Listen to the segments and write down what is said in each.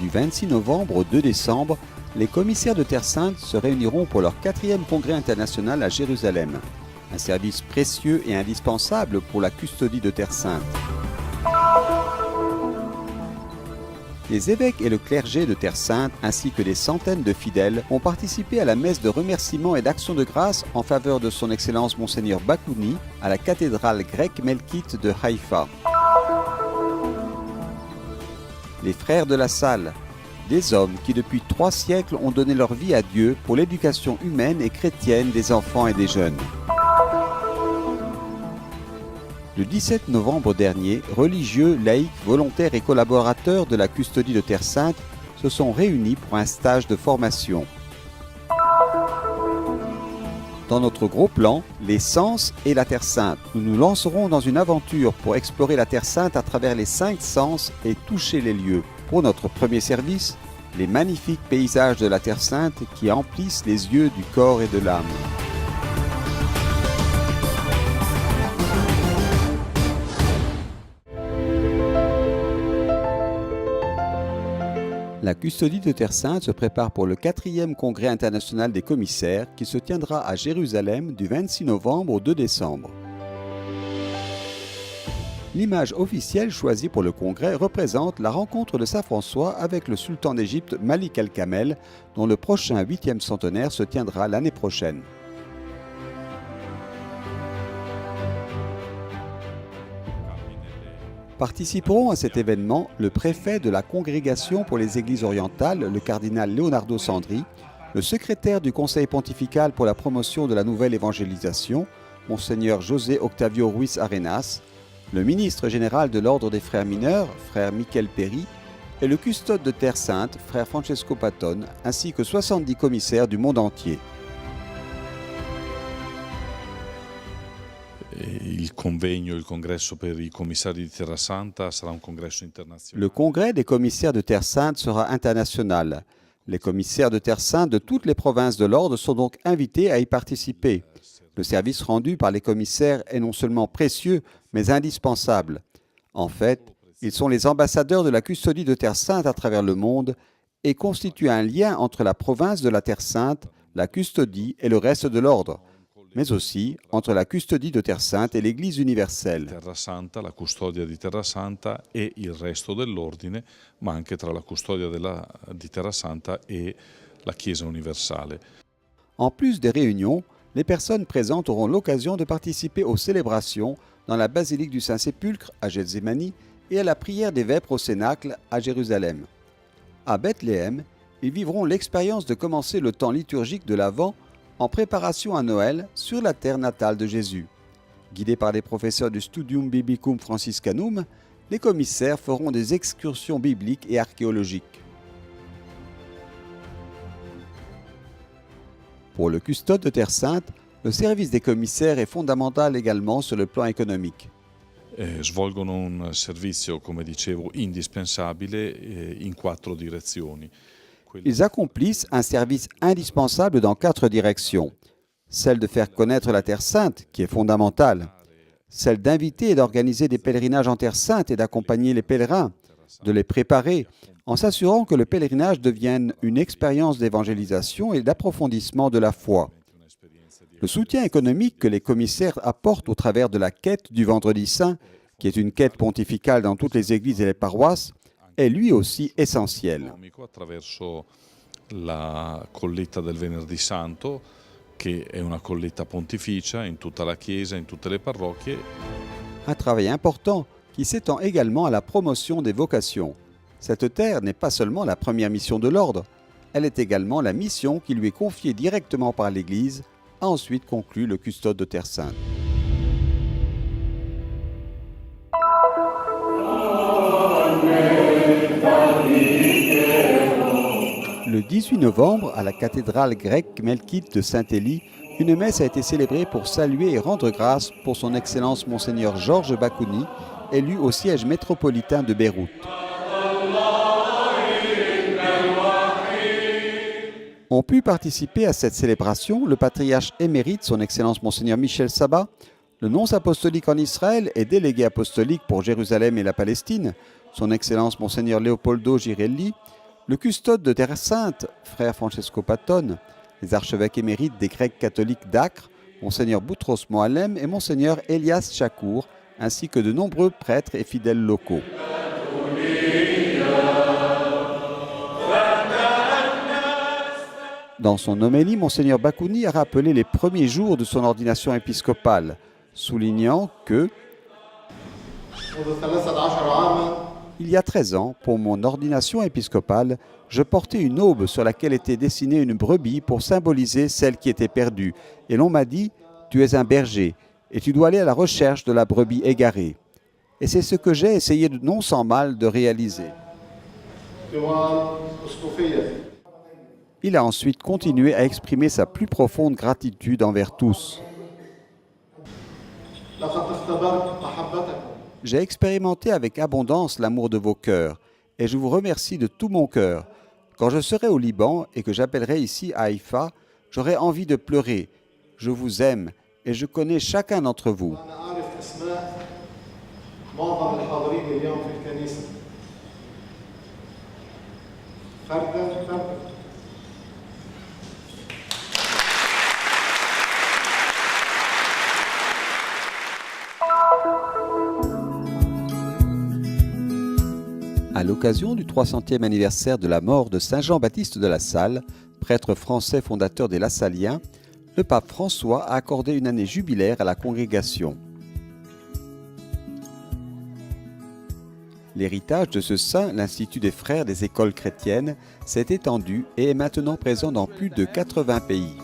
du 26 novembre au 2 décembre, les commissaires de Terre Sainte se réuniront pour leur 4e congrès international à Jérusalem. Un service précieux et indispensable pour la custodie de Terre Sainte. Les évêques et le clergé de Terre Sainte, ainsi que des centaines de fidèles, ont participé à la messe de remerciement et d'action de grâce en faveur de son Excellence Monseigneur Bakouni à la cathédrale grecque melkite de Haïfa. Les frères de la salle, des hommes qui depuis 3 siècles ont donné leur vie à Dieu pour l'éducation humaine et chrétienne des enfants et des jeunes. Le 17 novembre dernier, religieux, laïcs, volontaires et collaborateurs de la custodie de Terre Sainte se sont réunis pour un stage de formation. Dans notre gros plan, les sens et la Terre Sainte, nous nous lancerons dans une aventure pour explorer la Terre Sainte à travers les 5 sens et toucher les lieux. Pour notre premier service, les magnifiques paysages de la Terre Sainte qui emplissent les yeux du corps et de l'âme. La custodie de Terre Sainte se prépare pour le 4e congrès international des commissaires qui se tiendra à Jérusalem du 26 novembre au 2 décembre. L'image officielle choisie pour le congrès représente la rencontre de Saint François avec le sultan d'Égypte Malik el-Kamel, dont le prochain 8e centenaire se tiendra l'année prochaine. Participeront à cet événement le préfet de la Congrégation pour les Églises orientales, le cardinal Leonardo Sandri, le secrétaire du Conseil pontifical pour la promotion de la nouvelle évangélisation, Monseigneur José Octavio Ruiz Arenas, le ministre général de l'Ordre des Frères mineurs, frère Michel Péry, et le custode de Terre Sainte, frère Francesco Patton, ainsi que 70 commissaires du monde entier. Il congresso per i commissari di Terra Santa sarà un congresso internazionale. Le congrès des commissaires de Terre Sainte sera international. Les commissaires de Terre Sainte de toutes les provinces de l'ordre sont donc invités à y participer. Le service rendu par les commissaires est non seulement précieux, mais indispensable. En fait, ils sont les ambassadeurs de la custodie de Terre Sainte à travers le monde et constituent un lien entre la province de la Terre Sainte, la custodie et le reste de l'ordre, mais aussi entre la custodie de Terre Sainte et l'Église universelle. Terra Santa, la custodia di Terra Santa e il resto dell'ordine, ma anche tra la custodia di Terra Santa e la Chiesa universale. En plus des réunions, les personnes présentes auront l'occasion de participer aux célébrations dans la basilique du Saint-Sépulcre à Gethsémani et à la prière des Vêpres au Cénacle à Jérusalem. À Bethléem, ils vivront l'expérience de commencer le temps liturgique de l'Avent en préparation à Noël sur la terre natale de Jésus. Guidés par des professeurs du Studium Biblicum Franciscanum, les commissaires feront des excursions bibliques et archéologiques. Pour le custode de Terre Sainte, le service des commissaires est fondamental également sur le plan économique. Svolgono un servizio, come dicevo, indispensabile in 4 direzioni. Ils accomplissent un service indispensable dans 4 directions. Celle de faire connaître la Terre Sainte, qui est fondamentale. Celle d'inviter et d'organiser des pèlerinages en Terre Sainte et d'accompagner les pèlerins, de les préparer, en s'assurant que le pèlerinage devienne une expérience d'évangélisation et d'approfondissement de la foi. Le soutien économique que les commissaires apportent au travers de la quête du Vendredi Saint, qui est une quête pontificale dans toutes les églises et les paroisses, è lui aussi essentiel. Attraverso la colletta del Venerdì Santo, che è una colletta pontificia in tutta la Chiesa, in tutte le parrocchie. Un travail important qui s'étend également à la promotion des vocations. Cette terre n'est pas seulement la première mission de l'ordre, elle est également la mission qui lui est confiée directement par l'Église, a ensuite conclu le custode de Terre Sainte. Le 18 novembre, à la cathédrale grecque melkite de Saint-Élie, une messe a été célébrée pour saluer et rendre grâce pour son Excellence Monseigneur Georges Bakouni, élu au siège métropolitain de Beyrouth. Ont pu participer à cette célébration le patriarche émérite, son Excellence Monseigneur Michel Sabat, le nonce apostolique en Israël et délégué apostolique pour Jérusalem et la Palestine, son Excellence Monseigneur Leopoldo Girelli, Le custode de Terre Sainte, frère Francesco Patton, les archevêques émérites des Grecs catholiques d'Acre, Monseigneur Boutros Moallem et Monseigneur Elias Chakour, ainsi que de nombreux prêtres et fidèles locaux. Dans son homélie, Monseigneur Bakouni a rappelé les premiers jours de son ordination épiscopale, soulignant que il y a 13 ans, pour mon ordination épiscopale, je portais une aube sur laquelle était dessinée une brebis pour symboliser celle qui était perdue. Et l'on m'a dit, tu es un berger et tu dois aller à la recherche de la brebis égarée. Et c'est ce que j'ai essayé non sans mal de réaliser. Il a ensuite continué à exprimer sa plus profonde gratitude envers tous. J'ai expérimenté avec abondance l'amour de vos cœurs et je vous remercie de tout mon cœur. Quand je serai au Liban et que j'appellerai ici à Haïfa, j'aurai envie de pleurer. Je vous aime et je connais chacun d'entre vous. À l'occasion du 300e anniversaire de la mort de Saint Jean-Baptiste de La Salle, prêtre français fondateur des Lassaliens, le pape François a accordé une année jubilaire à la congrégation. L'héritage de ce saint, l'Institut des frères des écoles chrétiennes, s'est étendu et est maintenant présent dans plus de 80 pays.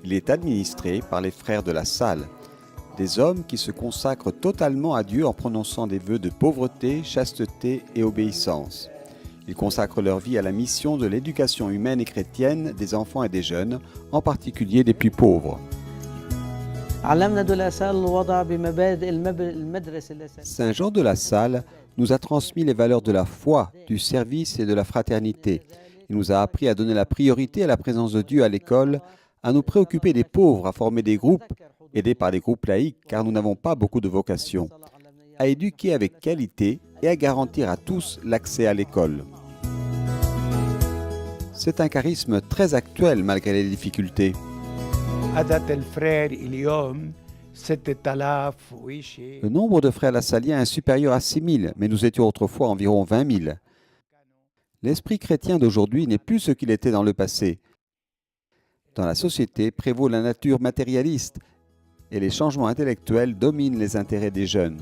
Il est administré par les frères de La Salle, des hommes qui se consacrent totalement à Dieu en prononçant des vœux de pauvreté, chasteté et obéissance. Ils consacrent leur vie à la mission de l'éducation humaine et chrétienne des enfants et des jeunes, en particulier des plus pauvres. Saint Jean de La Salle nous a transmis les valeurs de la foi, du service et de la fraternité. Il nous a appris à donner la priorité à la présence de Dieu à l'école, à nous préoccuper des pauvres, à former des groupes, aidés par des groupes laïques car nous n'avons pas beaucoup de vocation, à éduquer avec qualité et à garantir à tous l'accès à l'école. C'est un charisme très actuel malgré les difficultés. Le nombre de frères lassaliens est supérieur à 6 000, mais nous étions autrefois environ 20 000. L'esprit chrétien d'aujourd'hui n'est plus ce qu'il était dans le passé. Dans la société prévaut la nature matérialiste et les changements intellectuels dominent les intérêts des jeunes.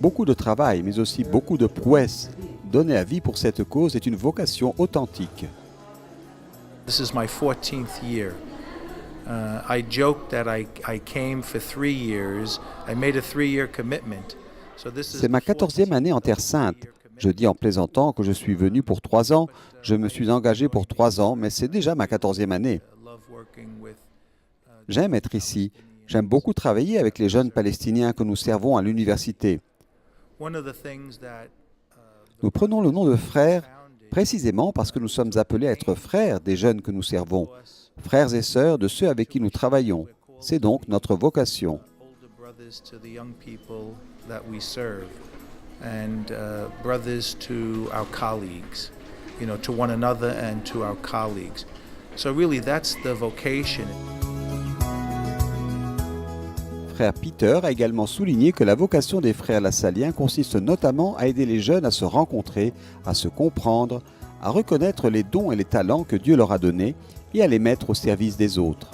Beaucoup de travail, mais aussi beaucoup de prouesses. Donner la vie pour cette cause est une vocation authentique. This is my 14th year. I joked that I came for 3 years. I made a 3-year commitment. C'est ma 14e année en Terre Sainte. Je dis en plaisantant que je suis venu pour 3 ans. Je me suis engagé pour 3 ans, mais c'est déjà ma 14e année. J'aime être ici. J'aime beaucoup travailler avec les jeunes Palestiniens que nous servons à l'université. Nous prenons le nom de frères précisément parce que nous sommes appelés à être frères des jeunes que nous servons, frères et sœurs de ceux avec qui nous travaillons. C'est donc notre vocation. Frère Peter a également souligné que la vocation des frères lassaliens consiste notamment à aider les jeunes à se rencontrer, à se comprendre, à reconnaître les dons et les talents que Dieu leur a donnés et à les mettre au service des autres.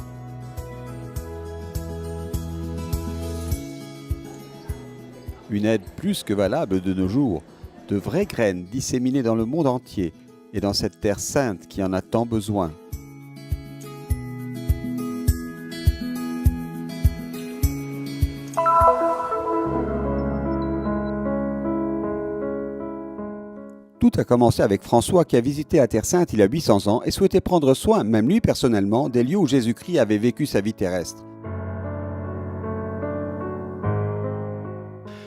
Une aide plus que valable de nos jours, de vraies graines disséminées dans le monde entier et dans cette terre sainte qui en a tant besoin. Tout a commencé avec François qui a visité la Terre Sainte il y a 800 ans et souhaitait prendre soin, même lui personnellement, des lieux où Jésus-Christ avait vécu sa vie terrestre.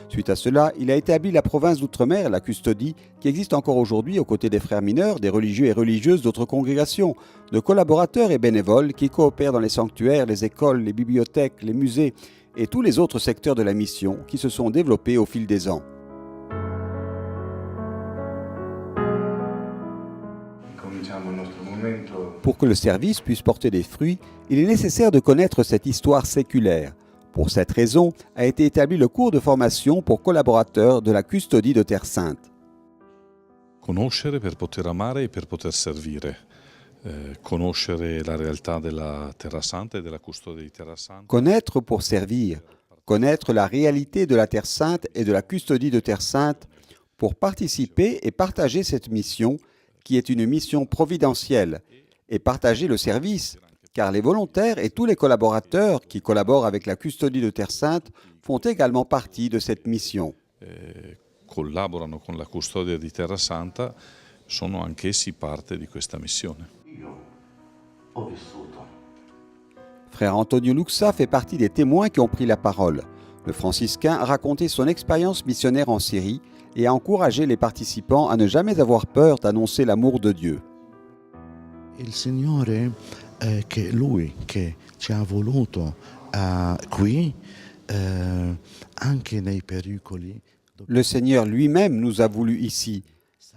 Suite à cela, il a établi la province d'Outre-mer, la Custodie, qui existe encore aujourd'hui aux côtés des frères mineurs, des religieux et religieuses d'autres congrégations, de collaborateurs et bénévoles qui coopèrent dans les sanctuaires, les écoles, les bibliothèques, les musées et tous les autres secteurs de la mission qui se sont développés au fil des ans. Pour que le service puisse porter des fruits, il est nécessaire de connaître cette histoire séculaire. Pour cette raison, a été établi le cours de formation pour collaborateurs de la custodie de Terre Sainte. Conoscere per poter amare e per poter servire. Conoscere la realtà della Terra Santa e della custodia di Terra Santa. Connaître pour servir. Connaître la réalité de la Terre Sainte et de la custodie de Terre Sainte pour participer et partager cette mission qui est une mission providentielle et partager le service, car les volontaires et tous les collaborateurs qui collaborent avec la custodie de Terre Sainte font également partie de cette mission. Collaborano con la custodia di Terra Santa, sono anch'essi parte di questa missione. Frère Antonio Luxa fait partie des témoins qui ont pris la parole. Le franciscain a raconté son expérience missionnaire en Syrie et a encouragé les participants à ne jamais avoir peur d'annoncer l'amour de Dieu. Il Signore che Lui che ci ha voluto qui anche nei pericoli. Le Seigneur lui-même nous a voulu ici.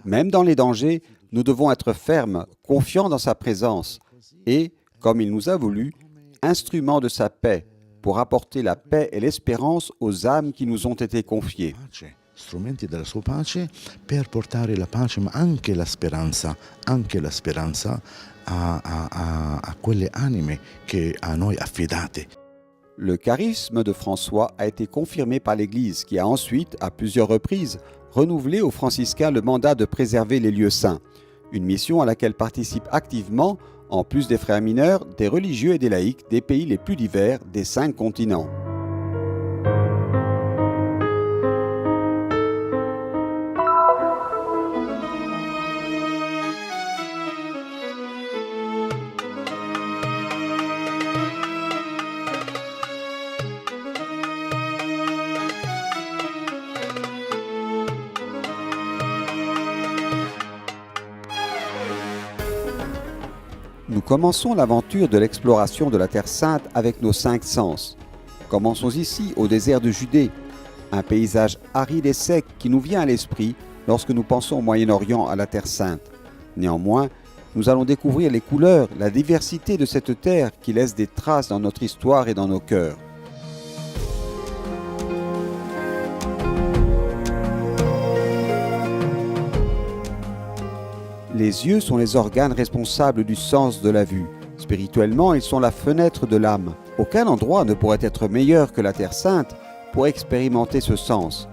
Même dans les dangers, nous devons être fermes, confiants dans sa présence et, comme il nous a voulu, instruments de sa paix pour apporter la paix et l'espérance aux âmes qui nous ont été confiées. Strumenti della sua pace per portare la pace ma anche la speranza a quelle anime che a noi affidate. Le charisme de François a été confirmé par l'Église qui a ensuite, à plusieurs reprises, renouvelé aux franciscains le mandat de préserver les lieux saints, une mission à laquelle participent activement, en plus des frères mineurs, des religieux et des laïcs des pays les plus divers des 5 continents. Nous commençons l'aventure de l'exploration de la Terre Sainte avec nos 5 sens. Commençons ici au désert de Judée, un paysage aride et sec qui nous vient à l'esprit lorsque nous pensons au Moyen-Orient à la Terre Sainte. Néanmoins, nous allons découvrir les couleurs, la diversité de cette terre qui laisse des traces dans notre histoire et dans nos cœurs. Les yeux sont les organes responsables du sens de la vue. Spirituellement, ils sont la fenêtre de l'âme. Aucun endroit ne pourrait être meilleur que la Terre Sainte pour expérimenter ce sens.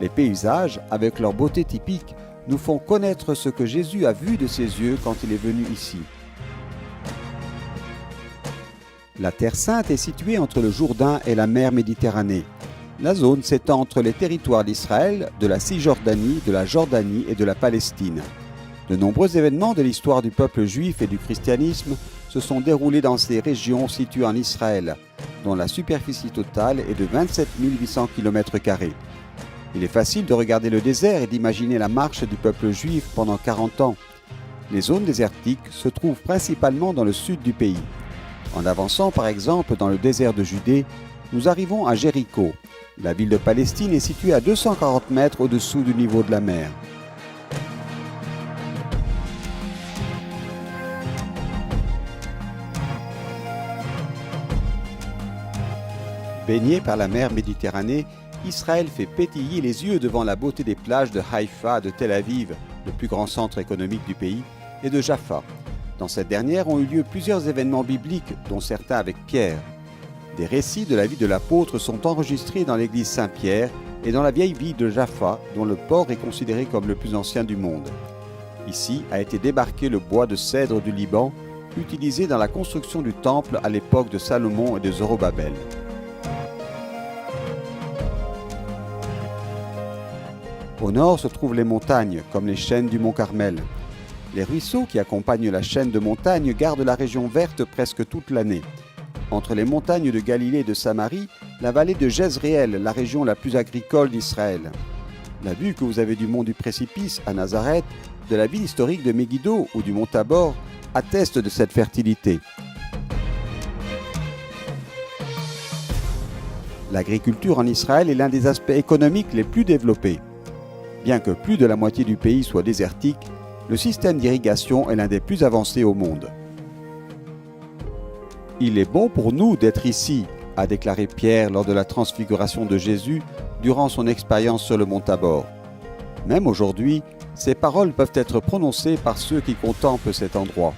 Les paysages, avec leur beauté typique, nous font connaître ce que Jésus a vu de ses yeux quand il est venu ici. La Terre Sainte est située entre le Jourdain et la mer Méditerranée. La zone s'étend entre les territoires d'Israël, de la Cisjordanie, de la Jordanie et de la Palestine. De nombreux événements de l'histoire du peuple juif et du christianisme se sont déroulés dans ces régions situées en Israël, dont la superficie totale est de 27 800 km². Il est facile de regarder le désert et d'imaginer la marche du peuple juif pendant 40 ans. Les zones désertiques se trouvent principalement dans le sud du pays. En avançant par exemple dans le désert de Judée, nous arrivons à Jéricho. La ville de Palestine est située à 240 mètres au-dessous du niveau de la mer. Baigné par la mer Méditerranée, Israël fait pétiller les yeux devant la beauté des plages de Haïfa, de Tel Aviv, le plus grand centre économique du pays, et de Jaffa. Dans cette dernière ont eu lieu plusieurs événements bibliques, dont certains avec Pierre. Des récits de la vie de l'apôtre sont enregistrés dans l'église Saint-Pierre et dans la vieille ville de Jaffa, dont le port est considéré comme le plus ancien du monde. Ici a été débarqué le bois de cèdre du Liban, utilisé dans la construction du temple à l'époque de Salomon et de Zorobabel. Au nord se trouvent les montagnes, comme les chaînes du mont Carmel. Les ruisseaux qui accompagnent la chaîne de montagnes gardent la région verte presque toute l'année. Entre les montagnes de Galilée et de Samarie, la vallée de Jezréel, la région la plus agricole d'Israël. La vue que vous avez du mont du Précipice à Nazareth, de la ville historique de Megiddo ou du mont Tabor, atteste de cette fertilité. L'agriculture en Israël est l'un des aspects économiques les plus développés. Bien que plus de la moitié du pays soit désertique, le système d'irrigation est l'un des plus avancés au monde. Il est bon pour nous d'être ici, a déclaré Pierre lors de la transfiguration de Jésus durant son expérience sur le mont Tabor. Même aujourd'hui, ces paroles peuvent être prononcées par ceux qui contemplent cet endroit.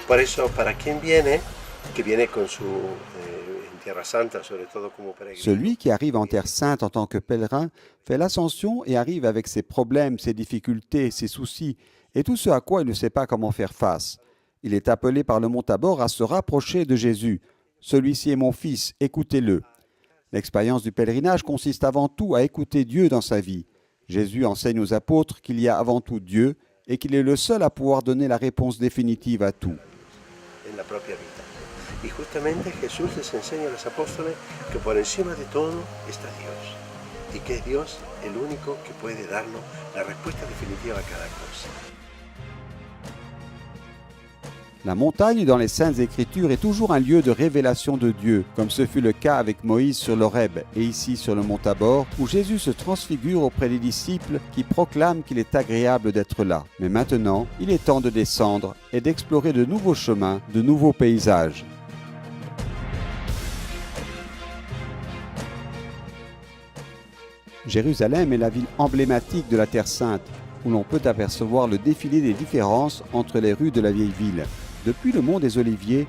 Por eso, para quien viene, que viene con su en Tierra Santa, sobre todo como peregrino. Celui qui arrive en Terre Sainte en tant que pèlerin fait l'ascension et arrive avec ses problèmes, ses difficultés, ses soucis et tout ce à quoi il ne sait pas comment faire face. Il est appelé par le mont Tabor à se rapprocher de Jésus. Celui-ci est mon fils, écoutez-le. L'expérience du pèlerinage consiste avant tout à écouter Dieu dans sa vie. Jésus enseigne aux apôtres qu'il y a avant tout Dieu et qu'il est le seul à pouvoir donner la réponse définitive à tout. En la propia vida. Y justamente Jesús les enseña a los apóstoles que por encima de todo está Dios. Y que es Dios el único que puede darnos la respuesta definitiva a cada cosa. La montagne dans les Saintes Écritures est toujours un lieu de révélation de Dieu, comme ce fut le cas avec Moïse sur l'Horeb et ici sur le mont Tabor, où Jésus se transfigure auprès des disciples qui proclament qu'il est agréable d'être là. Mais maintenant, il est temps de descendre et d'explorer de nouveaux chemins, de nouveaux paysages. Jérusalem est la ville emblématique de la Terre Sainte, où l'on peut apercevoir le défilé des différences entre les rues de la vieille ville. Depuis le mont des Oliviers,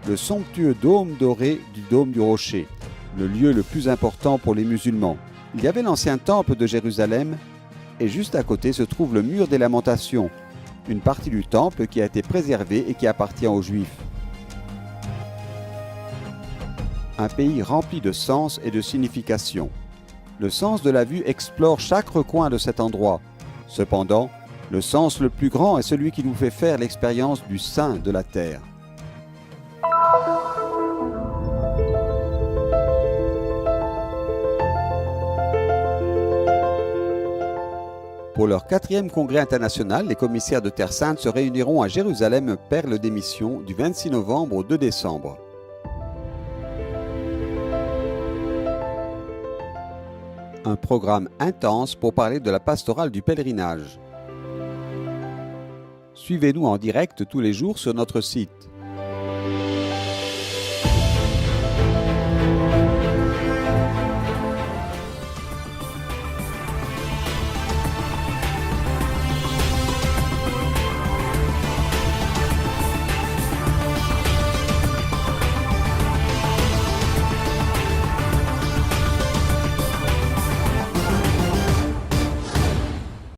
le somptueux dôme doré du dôme du Rocher, le lieu le plus important pour les musulmans. Il y avait l'ancien temple de Jérusalem et juste à côté se trouve le mur des Lamentations, une partie du temple qui a été préservée et qui appartient aux Juifs. Un pays rempli de sens et de signification. Le sens de la vue explore chaque recoin de cet endroit. Cependant, le sens le plus grand est celui qui nous fait faire l'expérience du sein de la terre. Pour leur 4e congrès international, les commissaires de Terre Sainte se réuniront à Jérusalem, Perle des Missions, du 26 novembre au 2 décembre. Un programme intense pour parler de la pastorale du pèlerinage. Suivez-nous en direct tous les jours sur notre site.